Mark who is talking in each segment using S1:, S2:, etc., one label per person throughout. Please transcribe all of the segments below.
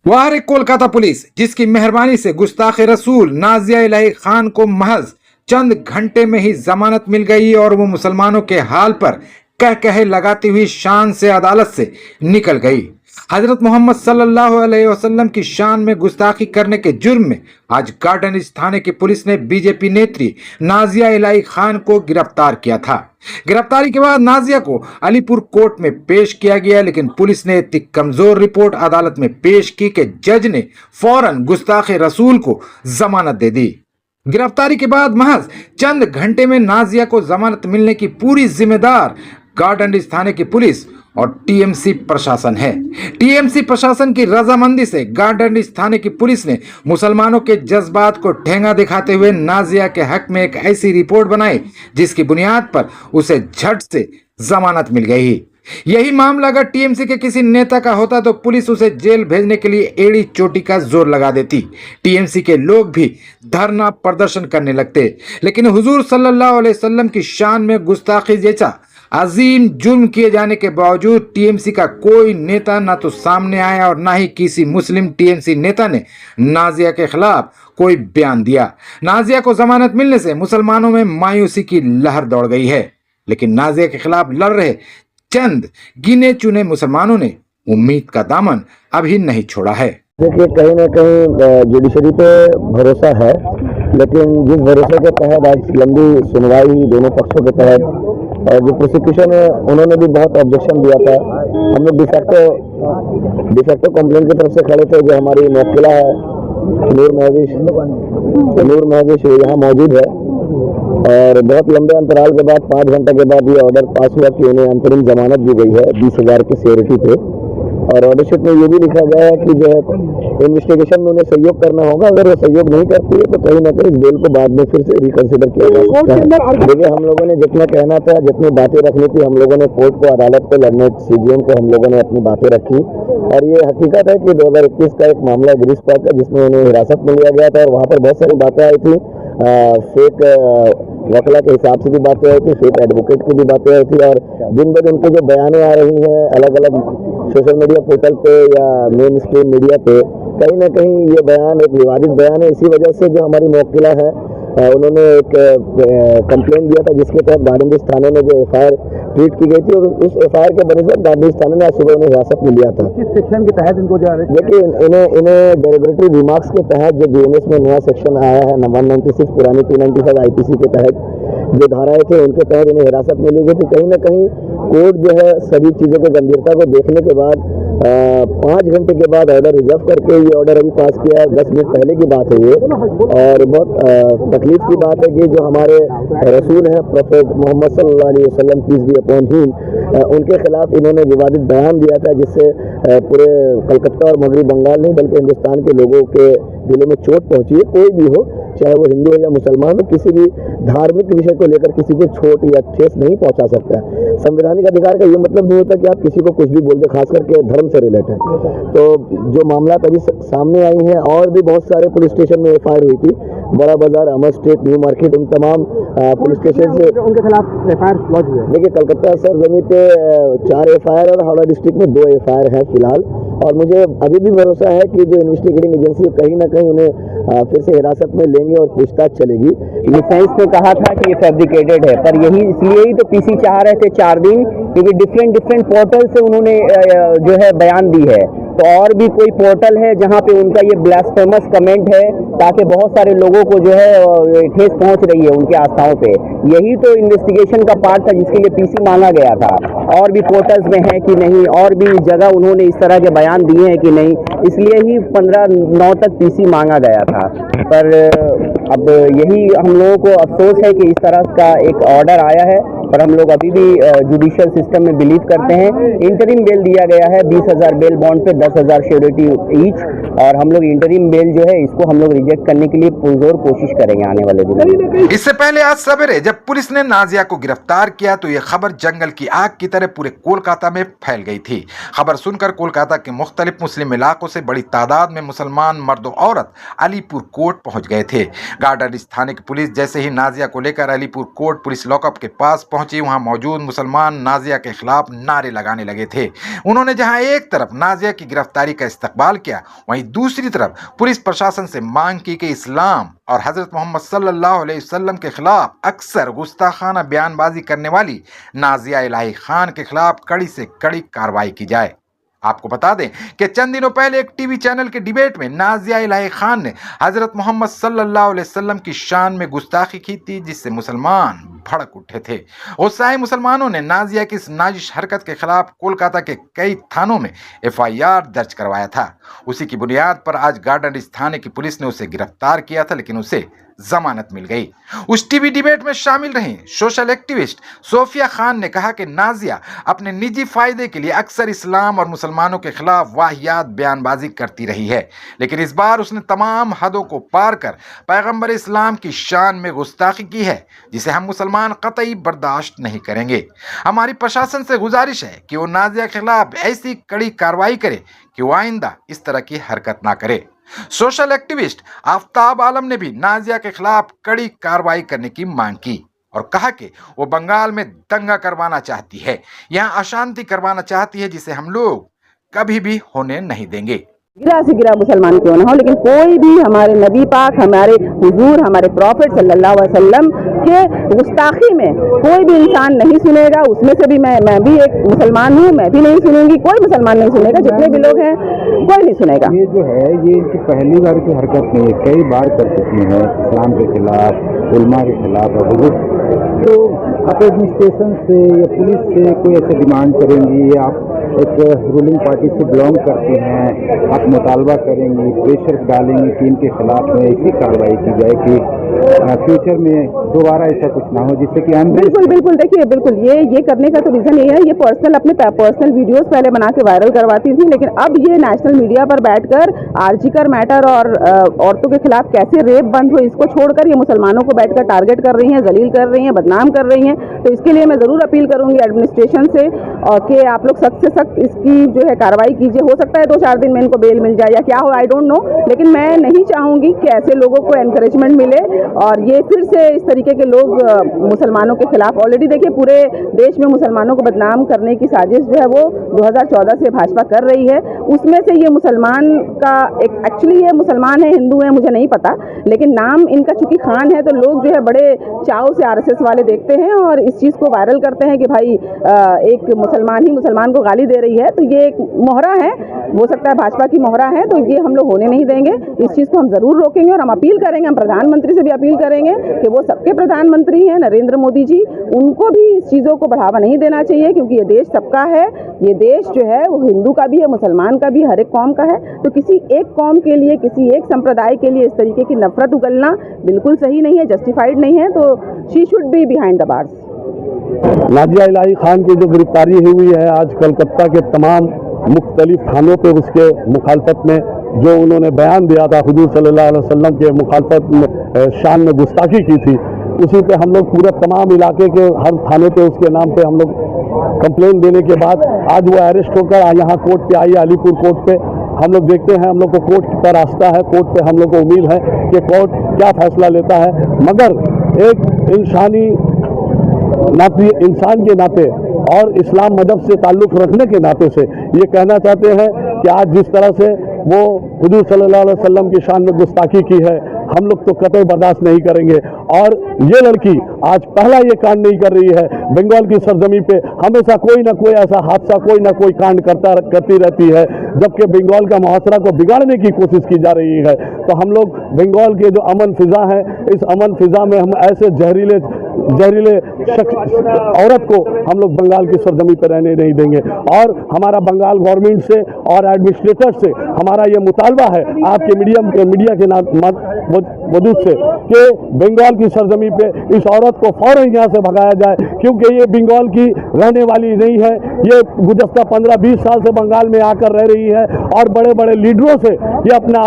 S1: वह रही कोलकाता पुलिस, जिसकी मेहरबानी से गुस्ताखे रसूल नाजिया इलाही खान को महज चंद घंटे में ही जमानत मिल गई और वो मुसलमानों के हाल पर कह कहे लगाती हुई शान से अदालत से निकल गई। हजरत मोहम्मद सल्लल्लाहु अलैहि वसल्लम की शान में गुस्ताखी करने के जुर्म में आज गार्डन थाने की पुलिस ने बीजेपी नेत्री नाजिया इलाही खान को गिरफ्तार किया था। गिरफ्तारी के बाद नाजिया को अलीपुर कोर्ट में पेश किया गया, लेकिन पुलिस ने इतनी कमजोर रिपोर्ट अदालत में पेश की कि जज ने फौरन गुस्ताखे रसूल को जमानत दे दी। गिरफ्तारी के बाद महज चंद घंटे में नाजिया को जमानत मिलने की पूरी जिम्मेदार गार्डन थाने की पुलिस और टीएमसी प्रशासन है। टीएमसी प्रशासन की रजामंदी से गार्डन थाने की पुलिस ने मुसलमानों के जज्बात को ठेंगा दिखाते हुए नाजिया के हक में एक ऐसी रिपोर्ट बनाई जिसकी बुनियाद पर उसे झट से जमानत मिल गई। यही मामला अगर टीएमसी के किसी नेता का होता तो पुलिस उसे जेल भेजने के लिए एड़ी चोटी का जोर लगा देती। टीएमसी के लोग भी धरना प्रदर्शन करने लगते, लेकिन हुजूर सल्लल्लाहु अलैहि वसल्लम की शान में गुस्ताखी जैसा अजीम जुर्म किए जाने के बावजूद टीएमसी का कोई नेता ना तो सामने आया और ना ही किसी मुस्लिम टीएमसी नेता ने नाजिया के खिलाफ कोई बयान दिया। नाजिया को जमानत मिलने से मुसलमानों में मायूसी की लहर दौड़ गई है, लेकिन नाजिया के खिलाफ लड़ रहे चंद गिने चुने मुसलमानों ने उम्मीद का दामन अभी नहीं छोड़ा है।
S2: देखिए, कहीं ना कहीं जुडिशरी पे भरोसा है, लेकिन जिस भरोसे के तहत आज लंबी सुनवाई दोनों पक्षों के तहत और जो प्रोसिक्यूशन है उन्होंने भी बहुत ऑब्जेक्शन दिया था। हम लोग डिफेक्टो कंप्लेंट की तरफ से खड़े थे। जो हमारी मुवक्किला है नूर महविश वो यहाँ मौजूद है और बहुत लंबे अंतराल के बाद 5 घंटे के बाद ये ऑर्डर पास हुआ कि उन्हें अंतरिम जमानत दी गई है 20,000 की सिक्योरिटी पे। और ऑर्डर शीट में ये भी लिखा गया है कि जो है इन्वेस्टिगेशन में उन्हें सहयोग करना होगा। अगर वो सहयोग नहीं करती है तो कहीं ना कहीं इस बिल को बाद में फिर से रिकंसिडर किया जा सकता है। देखिए, हम लोगों ने जितना कहना था, जितनी बातें रखनी थी, हम लोगों ने कोर्ट को, अदालत को, लड़ने सीजीएम को हम लोगों ने अपनी बातें रखी। और ये हकीकत है कि 2021 का एक मामला ग्रीस पार्क का जिसमें उन्हें हिरासत में लिया गया था और वहाँ पर बहुत सारी बातें आई थी। फेक वकला के हिसाब से भी बातें आई थी, फेक एडवोकेट की भी बातें आई थी और दिन ब दिन उनके जो बयानें आ रही हैं अलग अलग सोशल मीडिया पोर्टल पे या मेन स्ट्रीम मीडिया पे, कहीं ना कहीं ये बयान एक विवादित बयान है। इसी वजह से जो हमारी मुवक्किला है उन्होंने एक कंप्लेंट दिया था जिसके तहत गार्डन थाने में जो एफआईआर ट्वीट की गई थी और उस एफआईआर के बनस्बत गार्डन थाने ने आज सुबह उन्हें हिरासत में लिया था।
S3: किस सेक्शन के तहत इनको जा रहे हैं?
S2: देखिए, इन्हें डेरोगेटरी रिमार्क्स के तहत जो बीएनएस में नया सेक्शन आया है 196 पुरानी 295 आईपीसी के तहत जो धाराएं थे उनके तहत इन्हें हिरासत में ली गई थी। कहीं ना कहीं कोर्ट जो है सभी चीज़ों की गंभीरता को देखने के बाद 5 घंटे के बाद ऑर्डर रिजर्व करके ये ऑर्डर अभी पास किया है। 10 मिनट पहले की बात है ये, और बहुत तकलीफ की बात है कि जो हमारे रसूल हैं प्रोफेट मोहम्मद सल्लल्लाहु अलैहि वसल्लम पीस बी अपॉन हिम, उनके खिलाफ इन्होंने विवादित बयान दिया था जिससे पूरे कलकत्ता और मगरबी बंगाल नहीं बल्कि हिंदुस्तान के लोगों के दिलों में चोट पहुंची है। कोई भी हो, चाहे वो हिंदू हो या मुसलमान हो, किसी भी धार्मिक विषय को लेकर किसी को चोट या ठेस नहीं पहुंचा सकता है। संवैधानिक अधिकार का ये मतलब नहीं होता कि आप किसी को कुछ भी बोल दे, खास करके धर्म से रिलेटेड। तो जो मामला अभी सामने आई हैं और भी बहुत सारे पुलिस स्टेशन में एफआईआर हुई थी, बड़ा बाजार, अमर स्टेट, न्यू मार्केट, उन तमाम पुलिस स्टेशन से
S3: उनके खिलाफ एफआईआर लॉन्च हुए।
S2: देखिए, कलकत्ता सरजमी पे 4 एफआईआर और हावड़ा डिस्ट्रिक्ट में 2 एफआईआर है फिलहाल। और मुझे अभी भी भरोसा है कि जो इन्वेस्टिगेटिंग एजेंसी कहीं ना कहीं उन्हें फिर से हिरासत में लेंगे और पूछताछ चलेगी।
S4: डिफेंस ने कहा था कि ये फैब्रिकेटेड है, पर यही इसलिए ही तो पीसी चाह रहे थे 4 दिन, क्योंकि डिफरेंट पोर्टल से उन्होंने जो है बयान दी है। तो और भी कोई पोर्टल है जहां पे उनका ये ब्लास्फेमस कमेंट है, ताकि बहुत सारे लोगों को जो है ठेस पहुंच रही है उनकी आस्थाओं पे। यही तो इन्वेस्टिगेशन का पार्ट था जिसके लिए पीसी मांगा गया था। और भी पोर्टल्स में है कि नहीं, और भी जगह उन्होंने इस तरह के बयान दिए हैं कि नहीं, इसलिए ही 15/9 तक पीसी मांगा गया था। पर अब यही हम लोगों को अफसोस है कि इस तरह का एक ऑर्डर आया है, पर हम लोग अभी भी जुडिशियल सिस्टम में बिलीव करते हैं। इंटरिम बेल दिया गया है 20,000 बेल बॉन्ड पे 10,000 श्योरिटी ईच, और हम लोग इंटरिम बेल जो है इसको हम लोग रिजेक्ट करने के लिए पुरजोर कोशिश करेंगे आने वाले दिनों में।
S1: इससे पहले आज सवेरे जब पुलिस ने नाजिया को गिरफ्तार किया तो यह खबर जंगल की आग की तरह पूरे कोलकाता में फैल गई थी। खबर सुनकर कोलकाता के मुख्तलिफ मुस्लिम इलाकों से बड़ी तादाद में मुसलमान मर्द और औरत अलीपुर कोर्ट पहुंच गए थे। गार्डन थाने की पुलिस जैसे ही नाजिया को लेकर अलीपुर कोर्ट पुलिस लॉकअप के पास पहुंची वहां मौजूद मुसलमान नाजिया के खिलाफ नारे लगाने लगे थे। उन्होंने जहां एक तरफ नाजिया की गिरफ्तारी का इस्तकबाल किया, वहीं दूसरी तरफ पुलिस प्रशासन से मांग की कि इस्लाम और हजरत मोहम्मद सल्लल्लाहु अलैहि वसल्लम के खिलाफ अक्सर गुस्ताखाना बयानबाजी करने वाली नाजिया इलाही खान के खिलाफ कड़ी से कड़ी कार्रवाई की जाए। आपको बता दें कि चंद दिनों पहले एक टीवी चैनल के डिबेट में नाजिया इलाही खान ने हजरत मोहम्मद सल्लल्लाहु अलैहि वसल्लम की शान में गुस्ताखी की थी, जिससे मुसलमान भड़क उठे थे। गुस्साए मुसलमानों ने नाजिया की इस नाजिश हरकत के खिलाफ कोलकाता के कई थानों में FIR दर्ज करवाया था। उसी की बुनियाद पर आज गार्डन रिच थाने की पुलिस ने उसे गिरफ्तार किया था, लेकिन उसे जमानत मिल गई। उस टीवी डिबेट में शामिल रही सोशल एक्टिविस्ट सोफिया खान ने कहा कि नाजिया अपने निजी फायदे के लिए अक्सर इस्लाम और मुसलमानों के खिलाफ वाहियात बयानबाजी करती रही है, लेकिन इस बार उसने तमाम हदों को पार कर पैगंबर इस्लाम की शान में गुस्ताखी की है, जिसे हम मुसलमान कतई बर्दाश्त नहीं करेंगे। हमारी प्रशासन से गुजारिश है कि वो नाजिया के खिलाफ ऐसी कड़ी कार्रवाई करे कि वो आइंदा इस तरह की हरकत ना करे। सोशल एक्टिविस्ट आफ्ताब आलम ने भी नाजिया के खिलाफ कड़ी कार्रवाई करने की मांग की और कहा कि वो बंगाल में दंगा करवाना चाहती है, यहाँ अशांति करवाना चाहती है, जिसे हम लोग कभी भी होने नहीं देंगे।
S5: गिरा से गिरा मुसलमान क्यों ना हो, लेकिन कोई भी हमारे नबी पाक, हमारे हुजूर, हमारे प्रॉफिट सल्लल्लाहु अलैहि वसल्लम के गुस्ताखी में कोई भी इंसान नहीं सुनेगा। उसमें से भी मैं भी एक मुसलमान हूँ, मैं भी नहीं सुनूंगी, कोई मुसलमान नहीं सुनेगा, जितने भी लोग हैं कोई नहीं सुनेगा।
S3: ये जो है ये इनकी पहली बार की हरकत नहीं है, कई बार कर चुकी हैं इस्लाम के खिलाफ, उलमा के खिलाफ। तो आप एडमिनिस्ट्रेशन से या पुलिस से कोई ऐसे डिमांड करेंगी, या आप एक रूलिंग पार्टी से बिलोंग करती हैं, आप मुतालबा करेंगी, प्रेशर डालेंगी कि इनके खिलाफ में ऐसी कार्रवाई की जाए कि फ्यूचर में दोबारा ऐसा कुछ ना हो, जिससे कि
S5: बिल्कुल देखिए, बिल्कुल ये करने का तो रीज़न ये है, ये अपने पर्सनल वीडियोस पहले बना के वायरल करवाती थी, लेकिन अब ये नेशनल मीडिया पर बैठकर आर्जिकर मैटर और औरतों के खिलाफ कैसे रेप बंद हो, इसको छोड़कर ये मुसलमानों को बैठकर टारगेट कर रही हैं, जलील कर रही हैं, बदनाम कर रही हैं। तो इसके लिए मैं ज़रूर अपील करूँगी एडमिनिस्ट्रेशन से और कि आप लोग सख्त से सख्त इसकी जो है कार्रवाई कीजिए। हो सकता है 2-4 दिन में इनको बेल मिल जाए या क्या हो, आई डोंट नो, लेकिन मैं नहीं चाहूँगी कि ऐसे लोगों को एनकरेजमेंट मिले और ये फिर से इस तरीके के लोग मुसलमानों के खिलाफ, ऑलरेडी देखिए पूरे देश में मुसलमानों को बदनाम करने की साजिश जो है वो 2014 से भाजपा कर रही है। उसमें से ये मुसलमान का एक, एक्चुअली ये मुसलमान है, हिंदू है, मुझे नहीं पता, लेकिन नाम इनका चूंकि खान है तो लोग जो है बड़े चाव से RSS वाले देखते हैं और इस चीज़ को वायरल करते हैं कि भाई एक मुसलमान ही मुसलमान को गाली दे रही है। तो ये एक मोहरा है, हो सकता है भाजपा की मोहरा है, तो ये हम लोग होने नहीं देंगे। इस चीज़ को हम ज़रूर रोकेंगे और हम अपील करेंगे, हम प्रधानमंत्री से भी अपील करेंगे कि वो सबके प्रधानमंत्री हैं, नरेंद्र मोदी जी, उनको भी इस चीज़ों को बढ़ावा नहीं देना चाहिए, क्योंकि ये देश सबका है। ये देश जो है वो हिंदू का भी है, मुसलमान का भी, हर एक कौम का है। तो किसी एक कौम के लिए, किसी एक संप्रदाय के लिए इस तरीके की नफरत उगलना बिल्कुल सही नहीं है, जस्टिफाइड नहीं है। तो she should be behind the bars.
S2: Nazia Ilahi Khan की जो गिरफ्तारी हुई है आज कलकत्ता के तमाम मुख्तलिफ थानों पे, उसके मुखालफत में जो उन्होंने बयान दिया था, हुजूर सल्लल्लाहु अलैहि वसल्लम के मुखालफत में शान में गुस्ताखी की थी, उसी पे हम लोग पूरे तमाम इलाके के हर थाने पे उसके नाम पे हम लोग कंप्लेन देने के बाद आज वो अरेस्ट होकर यहाँ कोर्ट पे आई, अलीपुर कोर्ट पे। हम लोग देखते हैं, हम लोग को कोर्ट का रास्ता है, कोर्ट पे हम लोग को उम्मीद है कि कोर्ट क्या फैसला लेता है। मगर एक इंसान के नाते और इस्लाम मजहब से ताल्लुक़ रखने के नाते से ये कहना चाहते हैं कि आज जिस तरह से वो हुजूर सल्लल्लाहु अलैहि वसल्लम की शान में गुस्ताखी की है, हम लोग तो कतई बर्दाश्त नहीं करेंगे। और ये लड़की आज पहला ये कांड नहीं कर रही है, बंगाल की सरजमी पे हमेशा कोई ना कोई ऐसा हादसा, कोई ना कोई कांड करती रहती है, जबकि बंगाल का मुआशरा को बिगाड़ने की कोशिश की जा रही है। तो हम लोग बंगाल के जो अमन फिजा है, इस अमन फिजा में हम ऐसे जहरीले औरत को हम लोग बंगाल की सरजमी पर रहने नहीं देंगे। और हमारा बंगाल गवर्नमेंट से और एडमिनिस्ट्रेटर से हमारा ये मुतालबा है आपके मीडिया के वजूद से कि बंगाल की सरजमी पे इस औरत को फौरन यहाँ से भगाया जाए, क्योंकि ये बंगाल की रहने वाली नहीं है। ये गुज़श्ता 15-20 साल से बंगाल में आकर रह रही है और बड़े बड़े लीडरों से ये अपना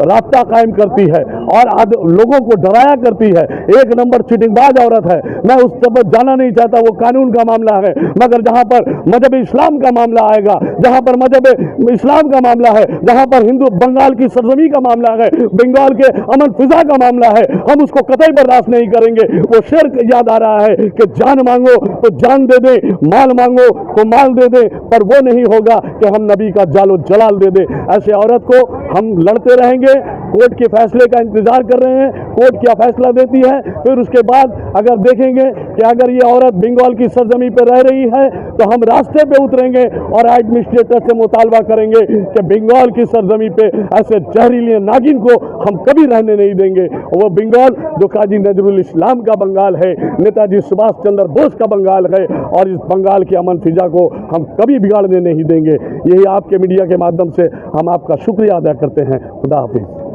S2: रास्ता कायम करती है और लोगों को डराया करती है। एक नंबर चीटिंगबाज औरत है। मैं उस तरफ जाना नहीं चाहता, वो कानून का मामला है, मगर जहाँ पर मजहब इस्लाम का मामला आएगा, जहाँ पर मजहब इस्लाम का मामला है, जहाँ पर हिंदू बंगाल की सरजमी का मामला है, बंगाल के अमन
S6: फिजा का मामला है, हम उसको कतई बर्दाश्त नहीं करेंगे। वो शिर्क याद आ रहा है कि जान मांगो तो जान दे दे, माल मांगो तो माल दे दे, पर वो नहीं होगा कि हम नबी का जालो जलाल दे दे। ऐसे औरत को हम लड़ते रहेंगे, कोर्ट के फैसले का इंतजार कर रहे हैं, कोर्ट क्या फैसला देती है, फिर उसके बाद अगर देखेंगे कि अगर ये औरत बंगाल की सरजमी पर रह रही है तो हम रास्ते पे उतरेंगे और एडमिनिस्ट्रेटर से मुतालबा करेंगे कि बंगाल की सरजमी पे ऐसे जहरीले नागिन को हम कभी रहने नहीं देंगे। वो बंगाल जो काजी नजरुल इस्लाम का बंगाल है, नेताजी सुभाष चंद्र बोस का बंगाल है, और इस बंगाल की अमन फिजा को हम कभी बिगाड़ने नहीं देंगे। यही आपके मीडिया के माध्यम से हम आपका शुक्रिया अदा करते हैं। खुदा हाफिज।